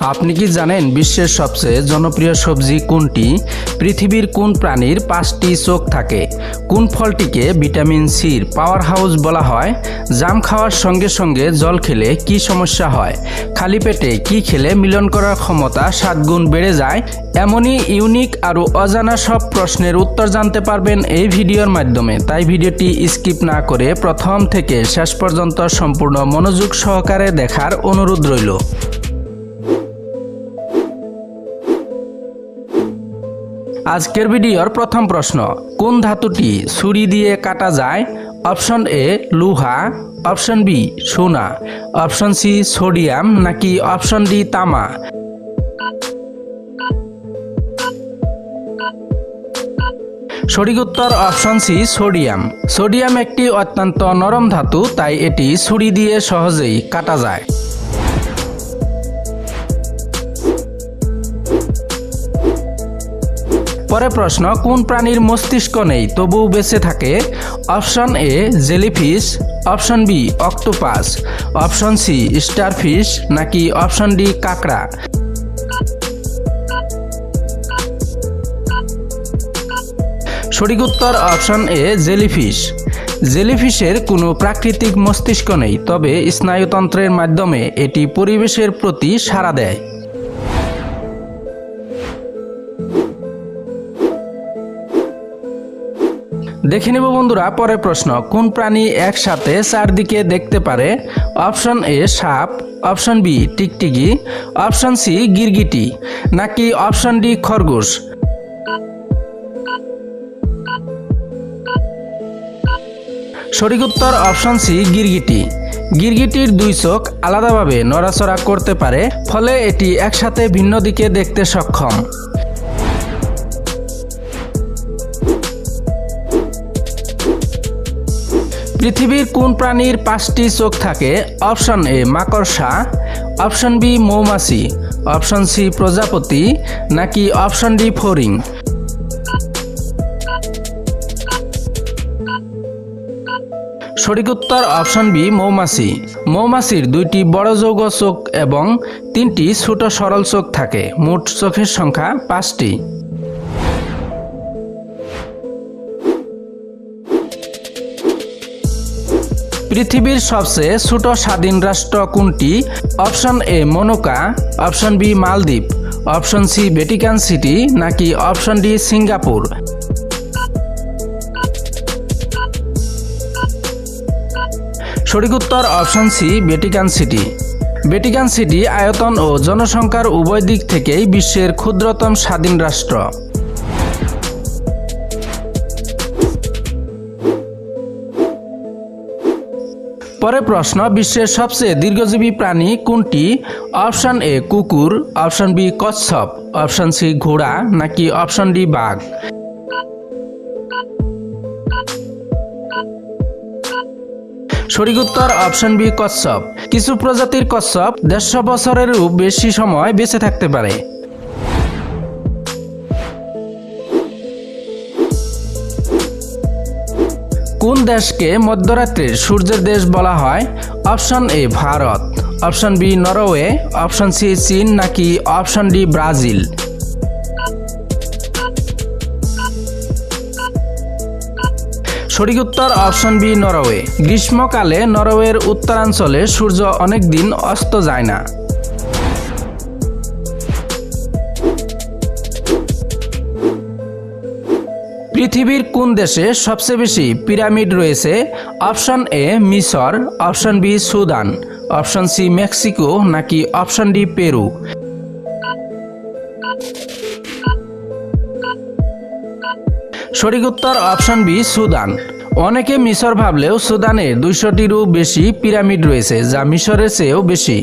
আপনি কি জানেন বিশ্বের সবচেয়ে জনপ্রিয় সবজি কোনটি? পৃথিবীর কোন প্রাণীর 5টি চোখ থাকে? কোন ফলটিকে ভিটামিন সির পাওয়ার হাউস বলা হয়? জাম খাওয়ার সঙ্গে সঙ্গে জল খেলে কি সমস্যা হয়? খালি পেটে কি খেলে মিলন করার ক্ষমতা 7 গুণ বেড়ে যায়? এমনই ইউনিক আরও অজানা সব প্রশ্নের উত্তর জানতে পারবেন এই ভিডিওর মাধ্যমে। তাই ভিডিওটি স্কিপ না করে প্রথম থেকে শেষ পর্যন্ত সম্পূর্ণ মনোযোগ সহকারে দেখার অনুরোধ রইল। আজকের ভিডিওর প্রথম প্রশ্ন, কোন ধাতুটি ছুরি দিয়ে কাটা যায়? অপশন এ লোহা, অপশন বি সোনা, অপশন সি সোডিয়াম নাকি অপশন ডি তামা? সঠিক উত্তর অপশন সি সোডিয়াম। সোডিয়াম একটি অত্যন্ত নরম ধাতু, তাই এটি ছুরি দিয়ে সহজেই কাটা যায়। পরের প্রশ্ন, কোন প্রাণীর মস্তিষ্ক নেই তবুও বেঁচে থাকে? Option A jellyfish, option B octopus, option C starfish নাকি অপশন ডি কাঁকড়া? সঠিক উত্তর অপশন এ জেলিফিশ। জেলিফিশের কোনো প্রাকৃতিক মস্তিষ্ক নেই, তবে স্নায়ুতন্ত্রের মাধ্যমে এটি পরিবেশের প্রতি সাড়া দেয়। দেখে নেব বন্ধুরা পরের প্রশ্ন, কোন প্রাণী একসাথে চারদিকে দেখতে পারে? অপশন এ সাপ, অপশন বি টিকটিকি, অপশন সি গিরগিটি নাকি অপশন ডি খরগোশ? সঠিক উত্তর অপশন সি গিরগিটি। গিরগিটির 2 চোখ আলাদাভাবে নড়াচড়া করতে পারে, ফলে এটি একসাথে ভিন্ন দিকে দেখতে সক্ষম। পৃথিবীর কোন প্রাণীর 5টি চোখ থাকে? অপশন এ মাকড়সা, অপশন বি মৌমাছি, অপশন সি প্রজাপতি নাকি অপশন ডি ফড়িং? সঠিক উত্তর অপশন বি মৌমাছি। মৌমাছির 2টি বড় যৌগ চোখ এবং 3টি ছোট সরল চোখ থাকে। মোট চোখের সংখ্যা 5টি। পৃথিবীর সবচেয়ে ছোট স্বাধীন রাষ্ট্র কোনটি? Option A Monaco, option B Maldives, option C Vatican City নাকি অপশন ডি সিঙ্গাপুর? সঠিক উত্তর option C Vatican City. Vatican City আয়তন ও জনসংখ্যার উভয় দিক থেকেই বিশ্বের ক্ষুদ্রতম স্বাধীন রাষ্ট্র। পরের প্রশ্ন, বিশ্বের সবচেয়ে দীর্ঘজীবী প্রাণী কোনটি? অপশন এ কুকুর, অপশন বি কচ্ছপ, অপশন সি ঘোড়া নাকি অপশন ডি বাঘ? সঠিক উত্তর অপশন বি কচ্ছপ। কিছু প্রজাতির কচ্ছপ 150 বছরেরও বেশি সময় বেঁচে থাকতে পারে। কোন দেশকে মধ্যরাত্রির সূর্যের দেশ বলা হয়? Option A Bharat, option B Norway, option C চীন নাকি অপশন ডি ব্রাজিল? সঠিক উত্তর অপশন বি নরওয়ে। গ্রীষ্মকালে নরওয়ের উত্তরাঞ্চলে সূর্য অনেক দিন অস্ত যায় না। পৃথিবীর কোন দেশে সবচেয়ে বেশি পিরামিড রয়েছে? অপশন এ মিশর, option B Sudan, option C Mexico নাকি অপশন ডি পেরু? সঠিক উত্তর অপশন বি সুদান। অনেকে মিশর ভাবলেও সুদানে 200টিরও বেশি পিরামিড রয়েছে, যা মিশরের চেয়েও বেশি।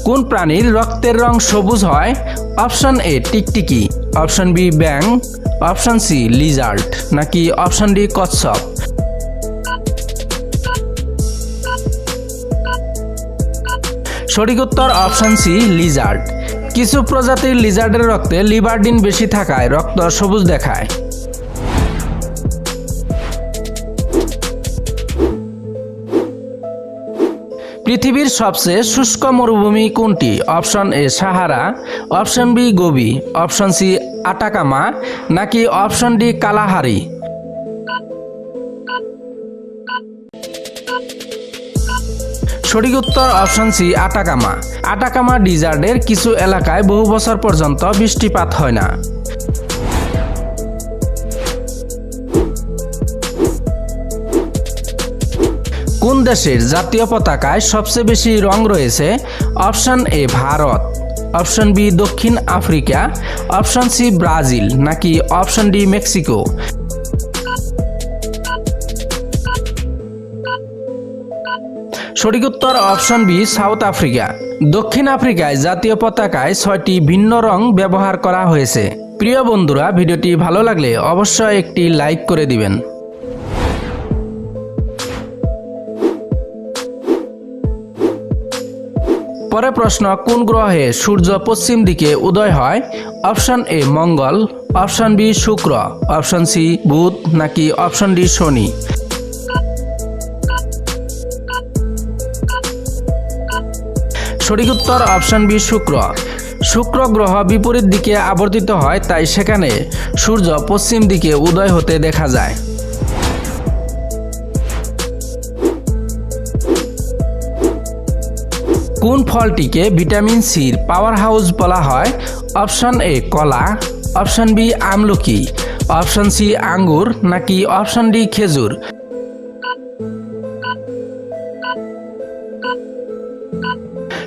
কোন প্রাণীর রক্তের রং সবুজ হয়? অপশন এ টিকটিকি, অপশন বি ব্যাং, অপশন সি লিজার্ড নাকি অপশন ডি কচ্ছপ? সঠিক উত্তর অপশন সি লিজার্ড। কিছু প্রজাতির লিজার্ডের রক্তে লিবার্ডিন বেশি থাকায় রক্ত সবুজ দেখায়। পৃথিবীর সবচেয়ে শুষ্ক মরুভূমি কোনটি? Option A Sahara, option B Gobi, option C Atacama নাকি অপশন ডি কালাহারি? সঠিক উত্তর অপশন সি আটাকামা। আটাকামা ডিজার্টের কিছু এলাকায় বহু বছর পর্যন্ত বৃষ্টিপাত হয় না। কোন দেশের জাতীয় পতাকায় সবচেয়ে বেশি রং রয়েছে? Option A Bharat, option B দক্ষিণ আফ্রিকা, অপশন সি ব্রাজিল নাকি অপশন ডি মেক্সিকো? সঠিক উত্তর অপশন বি সাউথ আফ্রিকা। দক্ষিণ আফ্রিকায় জাতীয় পতাকায় 6টি ভিন্ন রং ব্যবহার করা হয়েছে। প্রিয় বন্ধুরা, ভিডিওটি ভালো লাগলে অবশ্যই একটি লাইক করে দিবেন। পরের প্রশ্ন, কোন গ্রহে সূর্য পশ্চিম দিকে উদয় হয়? অপশন এ মঙ্গল, অপশন বি শুক্র, অপশন সি বুধ নাকি অপশন ডি শনি? সঠিক উত্তর অপশন বি শুক্র। শুক্র গ্রহ বিপরীত দিকে আবর্তিত হয়, তাই সেখানে সূর্য পশ্চিম দিকে উদয় হতে দেখা যায়। কোন ফলটিকে ভিটামিন সির পাওয়ার হাউস বলা হয়? অপশন এ কলা, অপশন বি আমলকি, অপশন সি আঙ্গুর নাকি অপশন ডি খেজুর?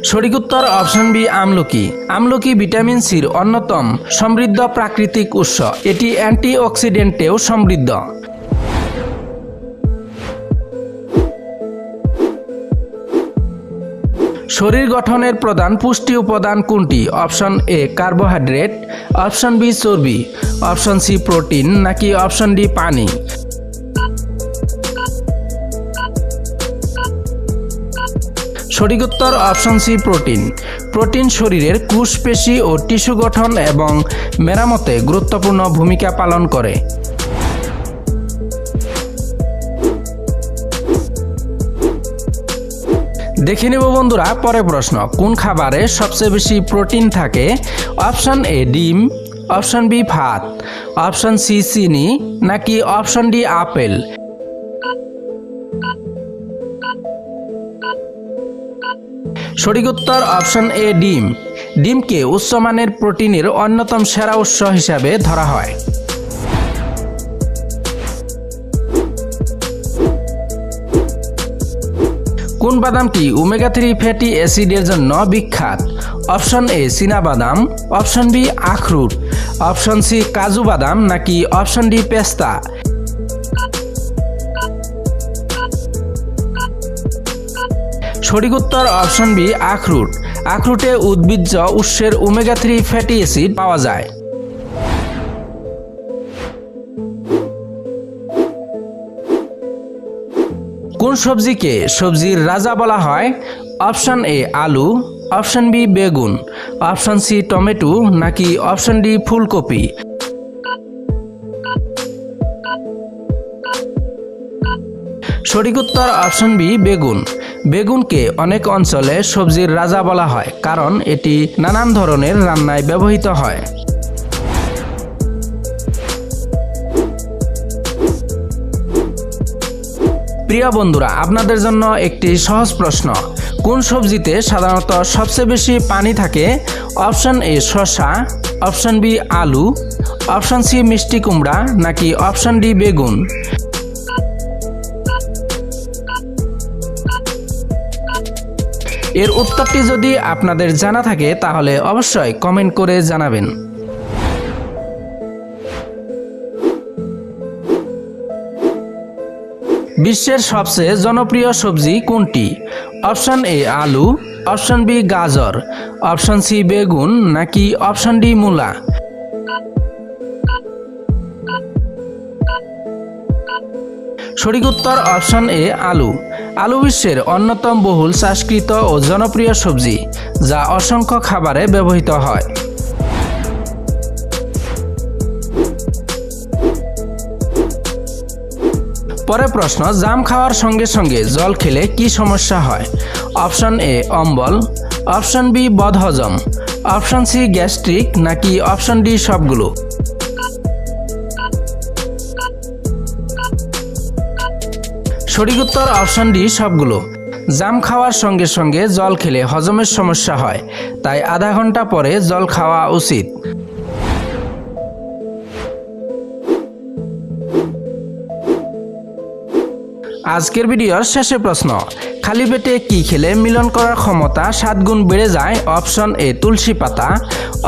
সঠিক উত্তর অপশন বি আমলকি। আমলকি ভিটামিন সির অন্যতম সমৃদ্ধ প্রাকৃতিক উৎস। এটি অ্যান্টিঅক্সিডেন্টেও সমৃদ্ধ। শরীর গঠনের প্রধান পুষ্টি উপাদান কোনটি? Option A carbohydrate, option B চর্বি, অপশন সি প্রোটিন নাকি অপশন ডি পানি? সঠিক উত্তর অপশন সি প্রোটিন। প্রোটিন শরীরের কোষ, পেশি ও টিস্যু গঠন এবং মেরামতে গুরুত্বপূর্ণ ভূমিকা পালন করে। দেখে নেব বন্ধুরা পরের প্রশ্ন, কোন খাবারে সবচেয়ে বেশি প্রোটিন থাকে? অপশন এ ডিম, অপশন বি ভাত, অপশন সি চিনি নাকি অপশন ডি আপেল? সঠিক উত্তর অপশন এ ডিম। ডিমকে উচ্চমানের প্রোটিনের অন্যতম সেরা উৎস হিসাবে ধরা হয়। কোন বাদামটি ওমেগা 3 ফ্যাটি অ্যাসিডের জন্য বিখ্যাত? অপশন এ চীনাবাদাম, অপশন বি আখরোট, অপশন সি কাজু বাদাম নাকি অপশন ডি পেস্তা? সঠিক উত্তর অপশন বি আখরোট। আখরোটে উদ্ভিজ্জ উৎসের ওমেগা 3 ফ্যাটি অ্যাসিড পাওয়া যায়। কোন সবজিকে সবজির রাজা বলা হয়? অপশন এ আলু, অপশন বি বেগুন, অপশন সি টমেটো নাকি অপশন ডি ফুলকপি? সঠিক উত্তর অপশন বি বেগুন। বেগুনকে অনেক অঞ্চলে সবজির রাজা বলা হয় কারণ এটি নানান ধরনের রান্নায় ব্যবহৃত হয়। প্রিয় বন্ধুরা, আপনাদের জন্য একটি সহজ প্রশ্ন, কোন সবজিতে সাধারণত সবচেয়ে বেশি পানি থাকে? অপশন এ শসা, অপশন বি আলু, অপশন সি মিষ্টি কুমড়া নাকি অপশন ডি বেগুন? এর উত্তরটি যদি আপনাদের জানা থাকে তাহলে অবশ্যই কমেন্ট করে জানাবেন। বিশ্বের সবচেয়ে জনপ্রিয় সবজি কোনটি? অপশন এ আলু, অপশন বি গাজর, অপশন সি বেগুন নাকি অপশন ডি মূলা? সঠিক উত্তর অপশন এ আলু। আলু বিশ্বের অন্যতম বহুল চাষকৃত ও জনপ্রিয় সবজি, যা অসংখ্য খাবারে ব্যবহৃত হয়। পরের প্রশ্ন, জাম খাওয়ার সঙ্গে সঙ্গে জল খেলে কি সমস্যা হয়? অপশন এ অম্বল, অপশন বি বদহজম, অপশন সি গ্যাস্ট্রিক, নাকি অপশন ডি সবগুলো? সঠিক উত্তর অপশন ডি সবগুলো। জাম খাওয়ার সঙ্গে সঙ্গে জল খেলে হজমের সমস্যা হয়, তাই আধা ঘন্টা পরে জল খাওয়া উচিত। আজকের ভিডিওর শেষে প্রশ্ন, খালি পেটে কি খেলে মিলন করার ক্ষমতা 7 গুণ বেড়ে যায়? অপশন এ তুলসী পাতা,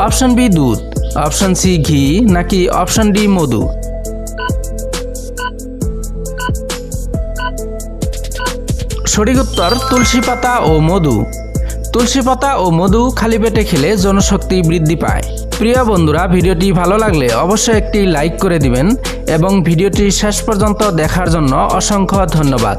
অপশন বি দুধ, অপশন সি ঘি, নাকি অপশন ডি মধু? সঠিক উত্তর তুলসী পাতা ও মধু। তুলসী পাতা ও মধু খালি পেটে খেলে জনশক্তি বৃদ্ধি পায়। প্রিয় বন্ধুরা, ভিডিওটি ভালো লাগলে অবশ্যই একটি লাইক করে দিবেন এবং ভিডিওটি শেষ পর্যন্ত দেখার জন্য অসংখ্য ধন্যবাদ।